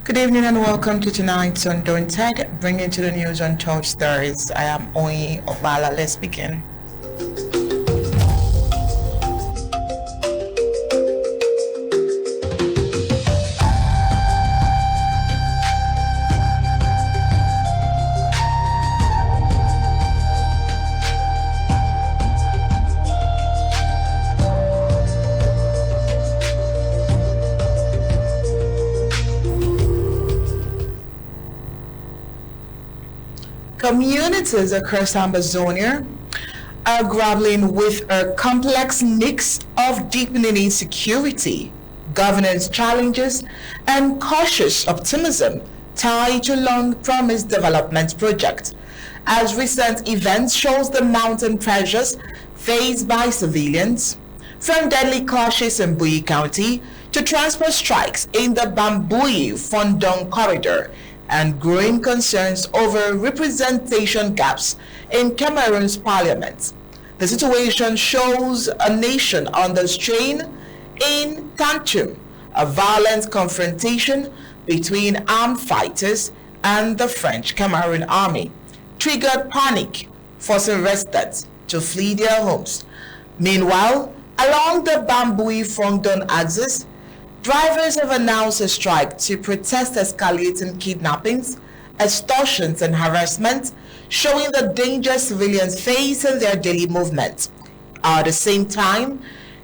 Good evening and welcome to tonight's Undaunted, bringing to the news untold stories. I am Oyi Obala. Let's begin. Communities across Ambazonia are grappling with a complex mix of deepening insecurity, governance challenges, and cautious optimism tied to long-promised development projects. As recent events shows the mounting pressures faced by civilians, from deadly clashes in Bambui County to transport strikes in the Bambui Fundong corridor, and growing concerns over representation gaps in Cameroon's parliament. The situation shows a nation under strain in Tatum, a violent confrontation between armed fighters and the French Cameroon army triggered panic, forcing residents to flee their homes. Meanwhile, along the Bambui Fundong axis, drivers have announced a strike to protest escalating kidnappings, extortions, and harassment, showing the danger civilians face in their daily movement. At the same time,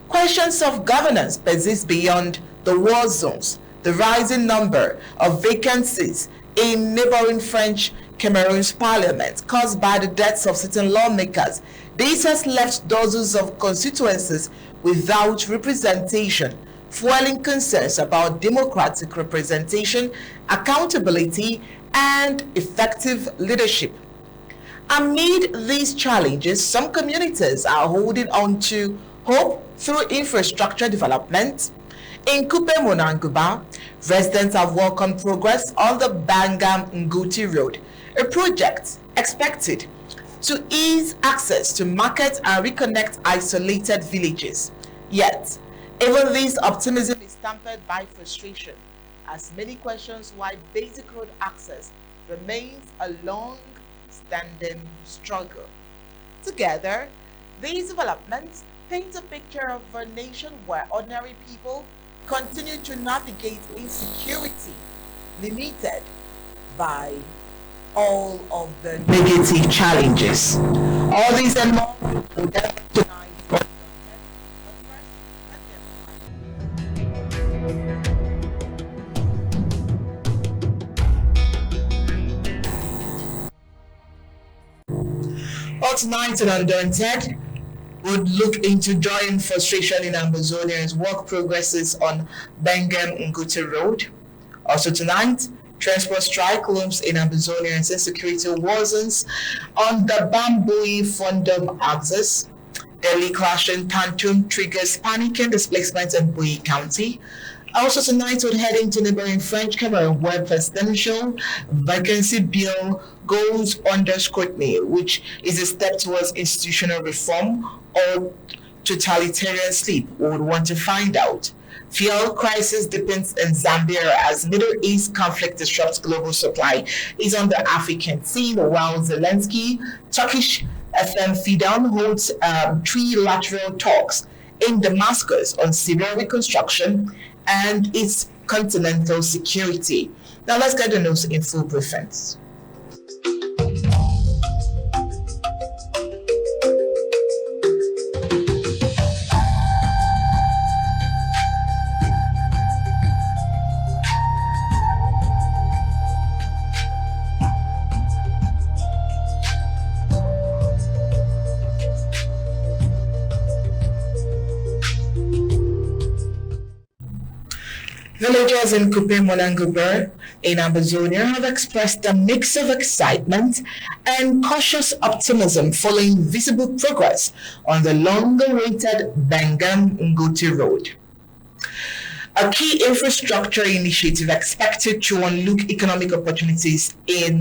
questions of governance persist beyond the war zones. The rising number of vacancies in neighboring French Cameroon's parliament caused by the deaths of certain lawmakers. This has left dozens of constituencies without representation, fueling concerns about democratic representation, accountability, and effective leadership. Amid these challenges, some communities are holding on to hope through infrastructure development. In Nguti, residents have welcomed progress on the Bangem Nguti road, a project expected to ease access to markets and reconnect isolated villages. Yet, even this optimism is tempered by frustration, as many questions why basic road access remains a long-standing struggle. Together, these developments paint a picture of a nation where ordinary people continue to navigate insecurity, limited by all of the negative challenges. All these and more will delve tonight. Tonight on Undaunted would look into joy and frustration in Ambazonia as work progresses on Bangem Nguti Road. Also tonight, transport strike looms in Ambazonia and Insecurity Worsens on the Bambui Fundong axis. Deadly clash in Tatum triggers panic and displacement in Bambui County. Also tonight, we're heading to neighboring French Cameroon, where presidential vacancy bill goes under scrutiny, which is a step towards institutional reform or totalitarian sleep. We would want to find out. Fuel crisis deepens in Zambia as Middle East conflict disrupts global supply is on the African scene, while Zelensky, Turkish FM Fundong holds trilateral talks in Damascus on Syrian reconstruction and its continental security. Now let's get the news in full preference. Villagers in Nguti in Ambazonia have expressed a mix of excitement and cautious optimism following visible progress on the long-awaited Bangem Nguti road. A key infrastructure initiative expected to unlock economic opportunities in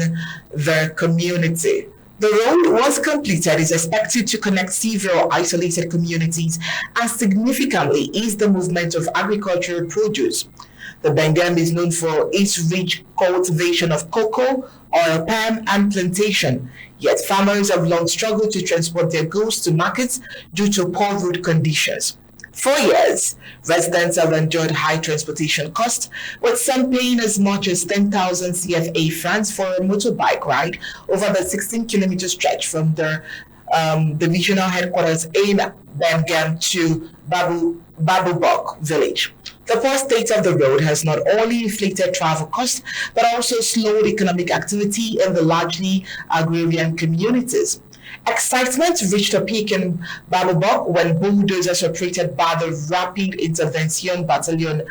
the community. The road, once completed, is expected to connect several isolated communities and significantly ease the movement of agricultural produce. The Bangem is known for its rich cultivation of cocoa, oil palm, and plantation. Yet farmers have long struggled to transport their goods to markets due to poor road conditions. For years, residents have endured high transportation costs, with some paying as much as 10,000 CFA francs for a motorbike ride over the 16-kilometer stretch from the divisional headquarters in Bangem to Babubok village. The poor state of the road has not only inflicted travel costs, but also slowed economic activity in the largely agrarian communities. Excitement reached a peak in Babubok when bulldozers operated by the Rapid Intervention Battalion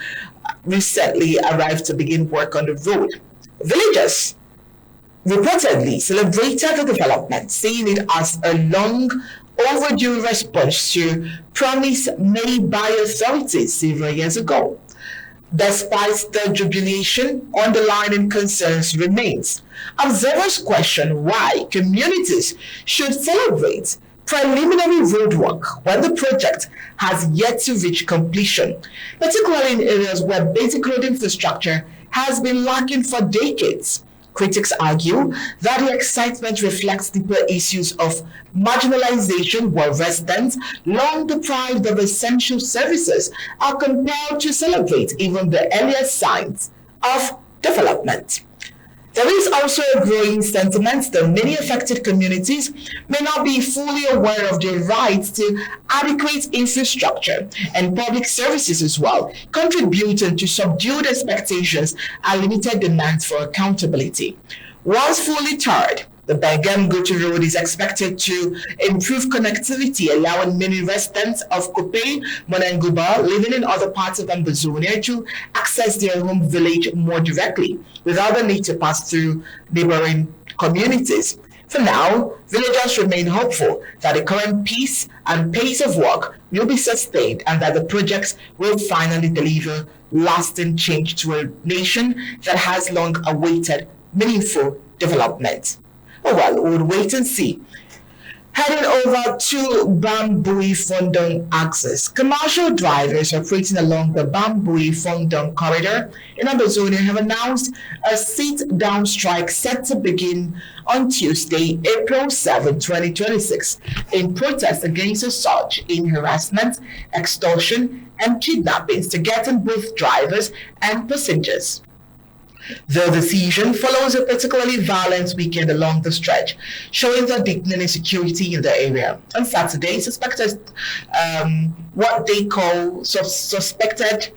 recently arrived to begin work on the road. Villagers reportedly celebrated the development, seeing it as a long overdue response to promise made by authorities several years ago. Despite the jubilation, underlying concerns remains. Observers question why communities should celebrate preliminary roadwork when the project has yet to reach completion, particularly in areas where basic road infrastructure has been lacking for decades. Critics argue that the excitement reflects deeper issues of marginalization, where residents, long deprived of essential services, are compelled to celebrate even the earliest signs of development. There is also a growing sentiment that many affected communities may not be fully aware of their rights to adequate infrastructure and public services as well, contributing to subdued expectations and limited demands for accountability. Once fully tarred, the Bangem Nguti Road is expected to improve connectivity, allowing many residents of Kupe, Monanguba, living in other parts of Ambazonia to access their home village more directly, without the need to pass through neighboring communities. For now, villagers remain hopeful that the current pace and pace of work will be sustained and that the projects will finally deliver lasting change to a nation that has long awaited meaningful development. Oh well, we'll wait and see. Heading over to Bambui Fundong axis, commercial drivers operating along the Bambui Fundong corridor in Ambazonia have announced a sit-down strike set to begin on Tuesday, April 7, 2026, in protest against a surge in harassment, extortion, and kidnappings targeting both drivers and passengers. The decision follows a particularly violent weekend along the stretch, showing the deepening insecurity in the area. On Saturday, what they call suspected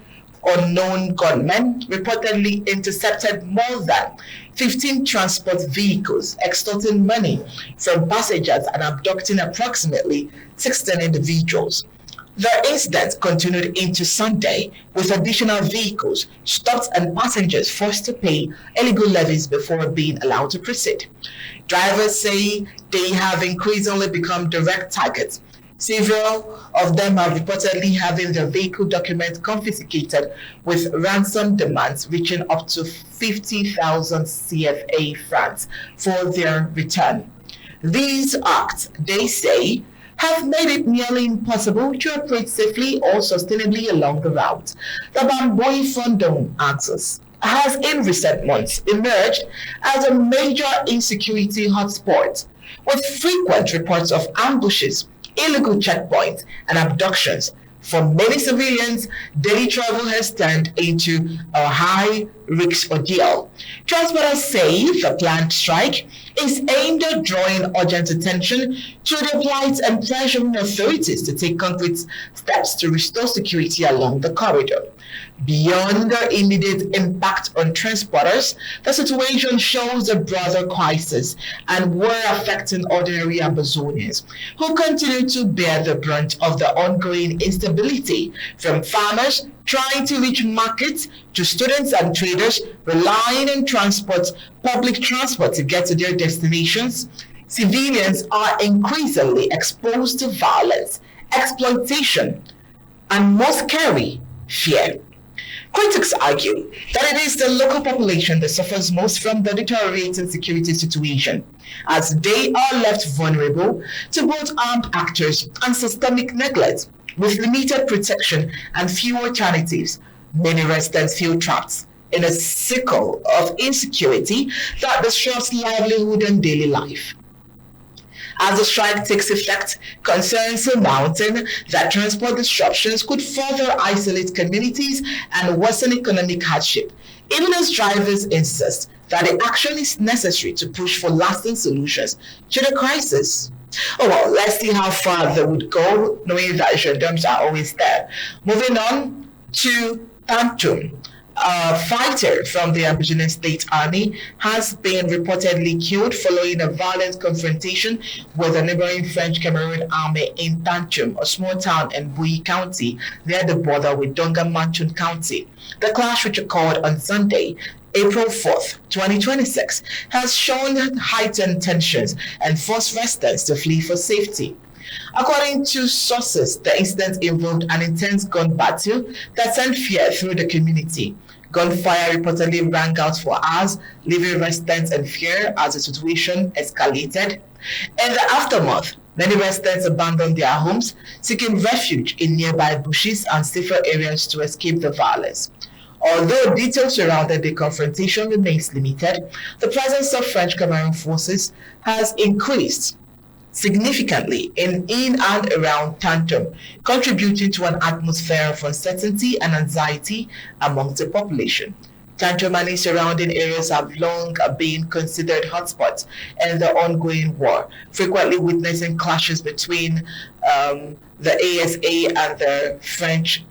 unknown gunmen reportedly intercepted more than 15 transport vehicles, extorting money from passengers and abducting approximately 16 individuals. The incident continued into Sunday, with additional vehicles stopped and passengers forced to pay illegal levies before being allowed to proceed. Drivers say they have increasingly become direct targets. Several of them are reportedly having their vehicle documents confiscated, with ransom demands reaching up to 50,000 CFA francs for their return. These acts, they say, have made it nearly impossible to operate safely or sustainably along the route. The Bambui Fundong axis has in recent months emerged as a major insecurity hotspot, with frequent reports of ambushes, illegal checkpoints, and abductions. For many civilians, daily travel has turned into a high-risk ordeal. Transporters say the planned strike is aimed at drawing urgent attention to the plight and pressuring authorities to take concrete steps to restore security along the corridor. Beyond the immediate impact on transporters, the situation shows a broader crisis and war affecting ordinary Ambazonians, who continue to bear the brunt of the ongoing instability, from farmers trying to reach markets to students and traders relying on public transport to get to their destinations. Civilians are increasingly exposed to violence, exploitation, and most carry fear. Critics argue that it is the local population that suffers most from the deteriorating security situation, as they are left vulnerable to both armed actors and systemic neglect. With limited protection and few alternatives, many residents feel trapped in a cycle of insecurity that disrupts livelihood and daily life. As the strike takes effect, concerns are mounting that transport disruptions could further isolate communities and worsen economic hardship, even as drivers insist that the action is necessary to push for lasting solutions to the crisis. Oh well, let's see how far they would go, knowing that gendarmes are always there. Moving on to Tatum. A fighter from the Ambazonia State Army has been reportedly killed following a violent confrontation with a neighboring French Cameroon army in Tatum, a small town in Bambui County near the border with Bangem County. The clash, which occurred on Sunday, April 4th, 2026, has shown heightened tensions and forced residents to flee for safety. According to sources, the incident involved an intense gun battle that sent fear through the community. Gunfire reportedly rang out for hours, leaving residents in fear as the situation escalated. In the aftermath, many residents abandoned their homes, seeking refuge in nearby bushes and safer areas to escape the violence. Although details surrounding the confrontation remains limited, the presence of French Cameroon forces has increased significantly in and around Tatum, contributing to an atmosphere of uncertainty and anxiety among the population. Tatum and its surrounding areas have long been considered hotspots in the ongoing war, frequently witnessing clashes between the ASA and the French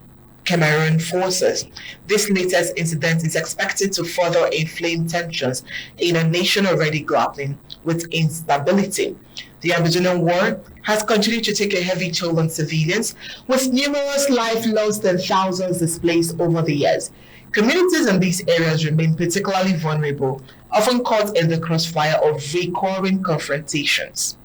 Cameroon forces. This latest incident is expected to further inflame tensions in a nation already grappling with instability. The Amazonian war has continued to take a heavy toll on civilians, with numerous lives lost and thousands displaced over the years. Communities in these areas remain particularly vulnerable, often caught in the crossfire of recurring confrontations.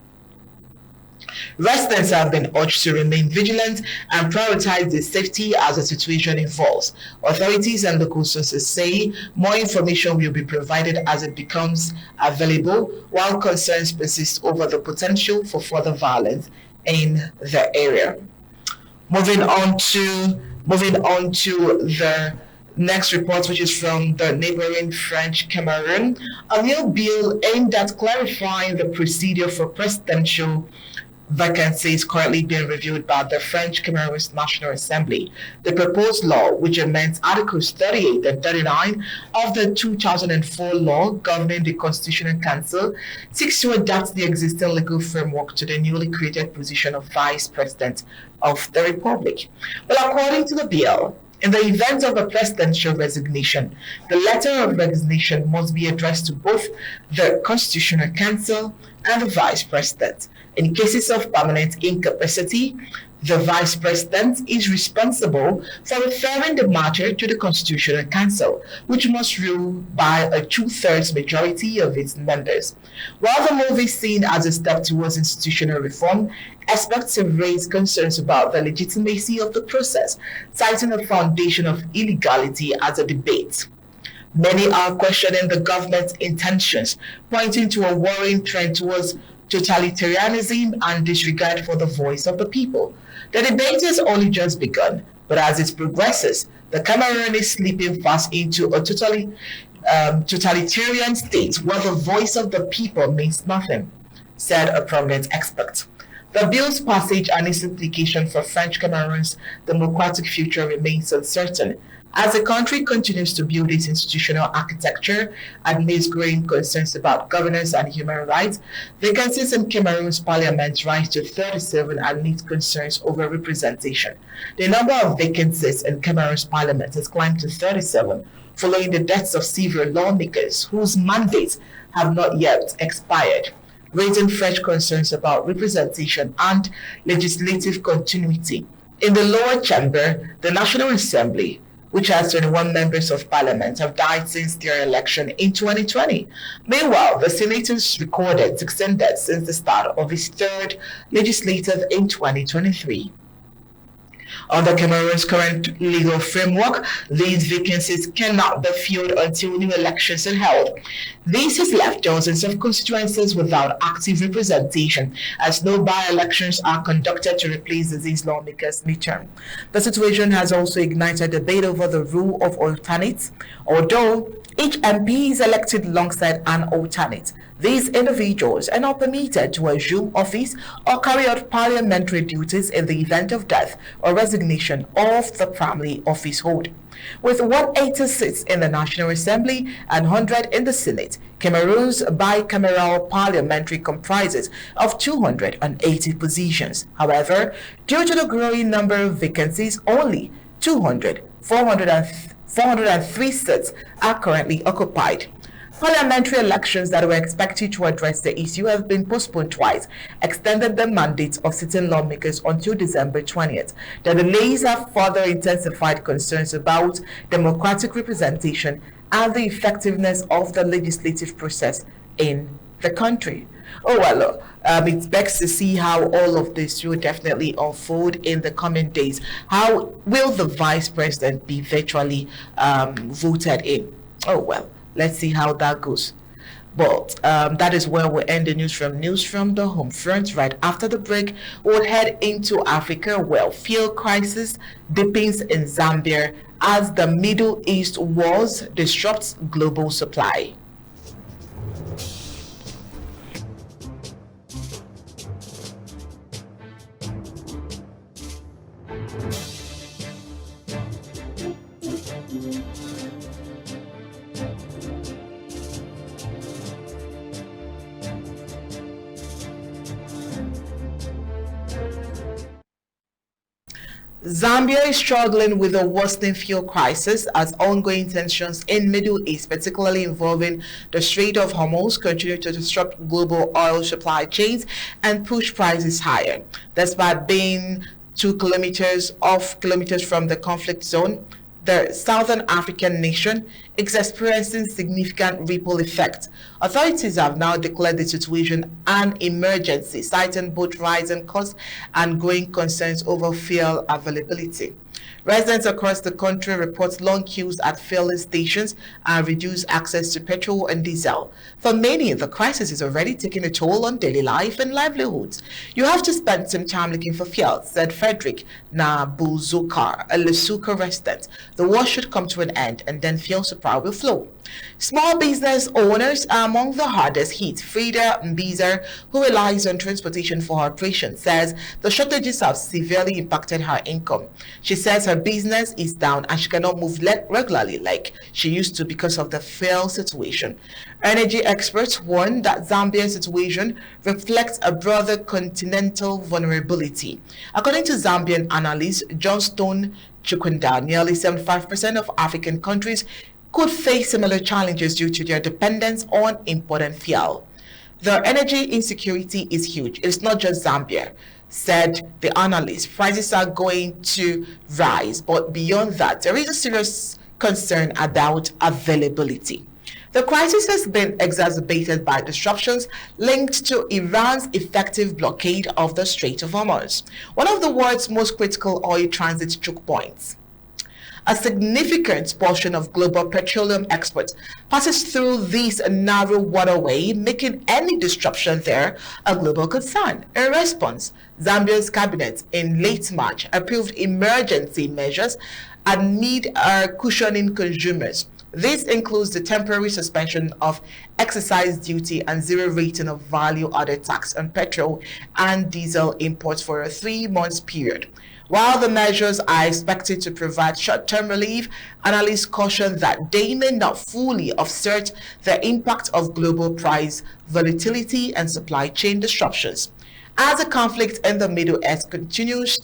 Residents have been urged to remain vigilant and prioritize their safety as the situation evolves. Authorities and local sources say more information will be provided as it becomes available, while concerns persist over the potential for further violence in the area. Moving on to the next report, which is from the neighboring French Cameroon. A new bill aimed at clarifying the procedure for presidential vacancy is currently being reviewed by the French Cameroon's National Assembly. The proposed law, which amends Articles 38 and 39 of the 2004 law governing the Constitutional Council, seeks to adapt the existing legal framework to the newly created position of Vice President of the Republic. Well, according to the bill, in the event of a presidential resignation, the letter of resignation must be addressed to both the Constitutional Council and the Vice President. In cases of permanent incapacity, the Vice President is responsible for referring the matter to the Constitutional Council, which must rule by a two-thirds majority of its members. While the move is seen as a step towards institutional reform, experts have raised concerns about the legitimacy of the process, citing a foundation of illegality as a debate. Many are questioning the government's intentions, pointing to a worrying trend towards totalitarianism and disregard for the voice of the people. The debate has only just begun, but as it progresses, the Cameroon is slipping fast into a totalitarian state where the voice of the people means nothing, said a prominent expert. The bill's passage and its implication for French Cameroon's democratic future remains uncertain, as the country continues to build its institutional architecture amidst growing concerns about governance and human rights. Vacancies in Cameroon's parliament rise to 37 amid concerns over representation. The number of vacancies in Cameroon's parliament has climbed to 37, following the deaths of several lawmakers whose mandates have not yet expired, raising fresh concerns about representation and legislative continuity. In the lower chamber, the National Assembly, which has 21 members of parliament, have died since their election in 2020. Meanwhile, the Senate has recorded 16 deaths since the start of its third legislative in 2023. Under Cameroon's current legal framework, these vacancies cannot be filled until new elections are held. This has left dozens of constituencies without active representation, as no by-elections are conducted to replace these lawmakers' midterm. The situation has also ignited debate over the rule of alternates, although each MP is elected alongside an alternate. These individuals are not permitted to assume office or carry out parliamentary duties in the event of death or resignation of the primary office holder. With 180 seats in the National Assembly and 100 in the Senate, Cameroon's bicameral parliamentary comprises of 280 positions. However, due to the growing number of vacancies, only 403 seats are currently occupied. Parliamentary elections that were expected to address the issue have been postponed twice, extending the mandates of sitting lawmakers until December 20th. The delays have further intensified concerns about democratic representation and the effectiveness of the legislative process in the country. Oh well, it begs to see how all of this will definitely unfold in the coming days. How will the vice president be virtually voted in? Oh well, let's see how that goes. But that is where we end the news from the home front. Right after the break, we'll head into Africa, where fuel crisis deepens in Zambia as the Middle East wars disrupts global supply. Zambia is struggling with a worsening fuel crisis as ongoing tensions in Middle East, particularly involving the Strait of Hormuz, continue to disrupt global oil supply chains and push prices higher. Despite being 2 kilometers from the conflict zone, the Southern African nation is experiencing significant ripple effect. Authorities have now declared the situation an emergency, citing both rising costs and growing concerns over fuel availability. Residents across the country report long queues at filling stations and reduced access to petrol and diesel. For many, the crisis is already taking a toll on daily life and livelihoods. You have to spend some time looking for fuel, said Frederick Nabuzukar, a Lesuka resident. The war should come to an end and then fuel supply will flow. Small business owners are among the hardest hit. Frida Mbiza, who relies on transportation for her operation, says the shortages have severely impacted her income. She says her business is down and she cannot move regularly like she used to because of the fuel situation. Energy experts warn that Zambia's situation reflects a broader continental vulnerability. According to Zambian analyst Johnston Chukunda, nearly 75% of African countries could face similar challenges due to their dependence on imported fuel. The energy insecurity is huge. It's not just Zambia, said the analyst. Prices are going to rise, but beyond that, there is a serious concern about availability. The crisis has been exacerbated by disruptions linked to Iran's effective blockade of the Strait of Hormuz, one of the world's most critical oil transit choke points. A significant portion of global petroleum exports passes through this narrow waterway, making any disruption there a global concern. In response, Zambia's cabinet in late March approved emergency measures amid cushioning consumers. This includes the temporary suspension of excise duty and zero rating of value-added tax on petrol and diesel imports for a 3-month period. While the measures are expected to provide short-term relief, analysts caution that they may not fully offset the impact of global price volatility and supply chain disruptions. As the conflict in the Middle East continues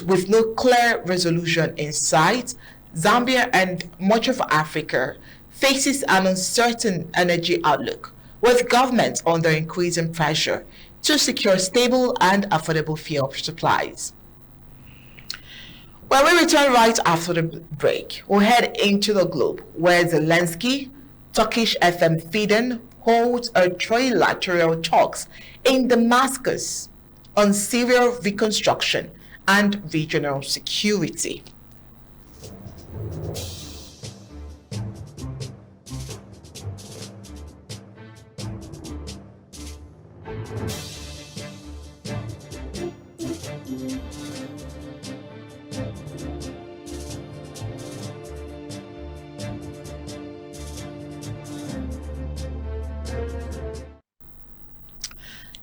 with no clear resolution in sight, Zambia and much of Africa faces an uncertain energy outlook, with governments under increasing pressure to secure stable and affordable fuel supplies. When we return right after the break, we'll head into the globe, where Zelensky, Turkish FM feeding, holds a trilateral talks in Damascus on Syria reconstruction and regional security.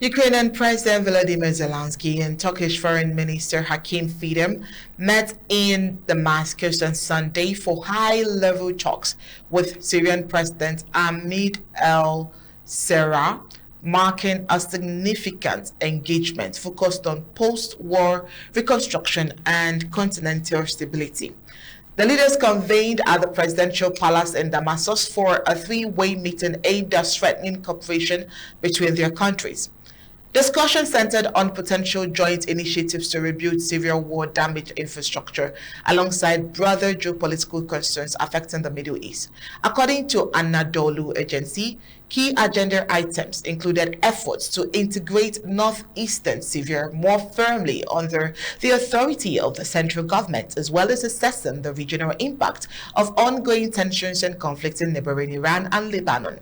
Ukrainian President Volodymyr Zelensky and Turkish Foreign Minister Hakim Fidan met in Damascus on Sunday for high-level talks with Syrian President Ahmed al-Sarraj, marking a significant engagement focused on post-war reconstruction and continental stability. The leaders convened at the presidential palace in Damascus for a three-way meeting aimed at strengthening cooperation between their countries. Discussion centered on potential joint initiatives to rebuild Syria war-damaged infrastructure alongside broader geopolitical concerns affecting the Middle East. According to Anadolu agency, key agenda items included efforts to integrate northeastern Syria more firmly under the authority of the central government, as well as assessing the regional impact of ongoing tensions and conflicts in neighboring Iran and Lebanon.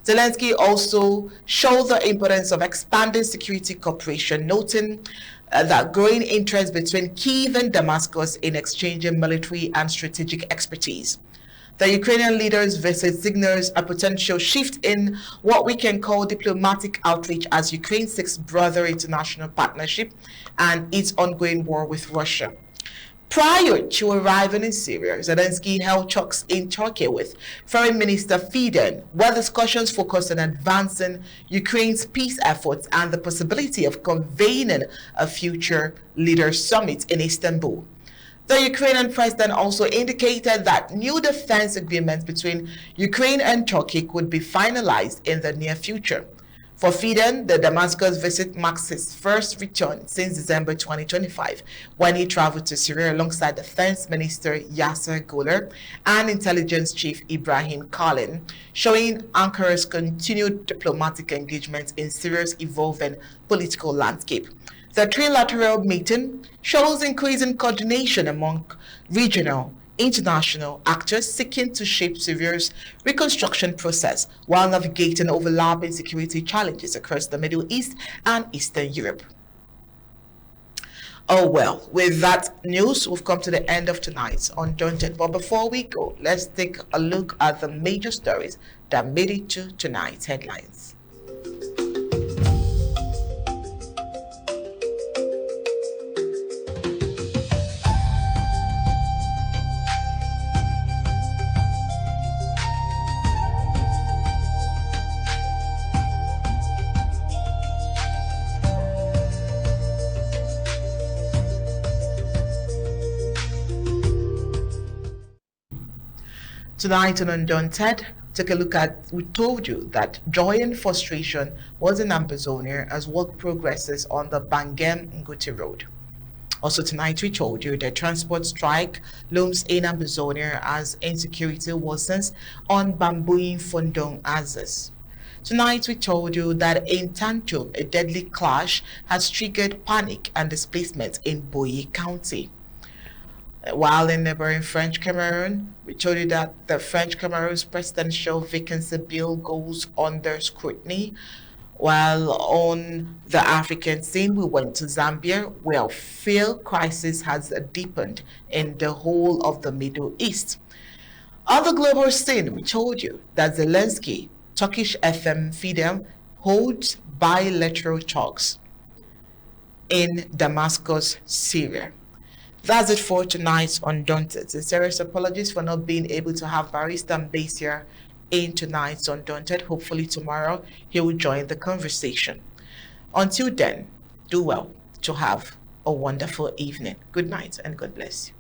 Zelensky also showed the importance of expanding security cooperation, noting that growing interest between Kyiv and Damascus in exchanging military and strategic expertise. The Ukrainian leaders' visit signals a potential shift in what we can call diplomatic outreach as Ukraine seeks broader international partnership and its ongoing war with Russia. Prior to arriving in Syria, Zelensky held talks in Turkey with Foreign Minister Fidan, where discussions focused on advancing Ukraine's peace efforts and the possibility of convening a future leaders' summit in Istanbul. The Ukrainian president also indicated that new defense agreements between Ukraine and Turkey could be finalized in the near future. For Fidan, the Damascus visit marks his first return since December 2025, when he traveled to Syria alongside Defense Minister Yasser Golar and Intelligence Chief Ibrahim Kalin, showing Ankara's continued diplomatic engagement in Syria's evolving political landscape. The trilateral meeting shows increasing coordination among regional international actors seeking to shape Syria's reconstruction process while navigating overlapping security challenges across the Middle East and Eastern Europe. Oh well, with that news, we've come to the end of tonight's Undaunted. But before we go, let's take a look at the major stories that made it to tonight's headlines. Tonight on Undaunted, take a look at, we told you that joy and frustration was in Ambazonia as work progresses on the Bangem Nguti road. Also tonight we told you that transport strike looms in Ambazonia as insecurity worsens on Bambui Fundong Azes. Tonight we told you that in Tatum, a deadly clash has triggered panic and displacement in Bambui County. While in neighboring French Cameroon, we told you that the French Cameroon's presidential vacancy bill goes under scrutiny. While on the African scene, we went to Zambia, where fuel crisis has deepened in the whole of the Middle East. On the global scene, we told you that Zelensky, Turkish FM Fidan, holds bilateral talks in Damascus, Syria. That's it for tonight's Undaunted. Sincerest apologies for not being able to have Barrister Mbasia in tonight's Undaunted. Hopefully tomorrow he will join the conversation. Until then, do well to have a wonderful evening. Good night and God bless you.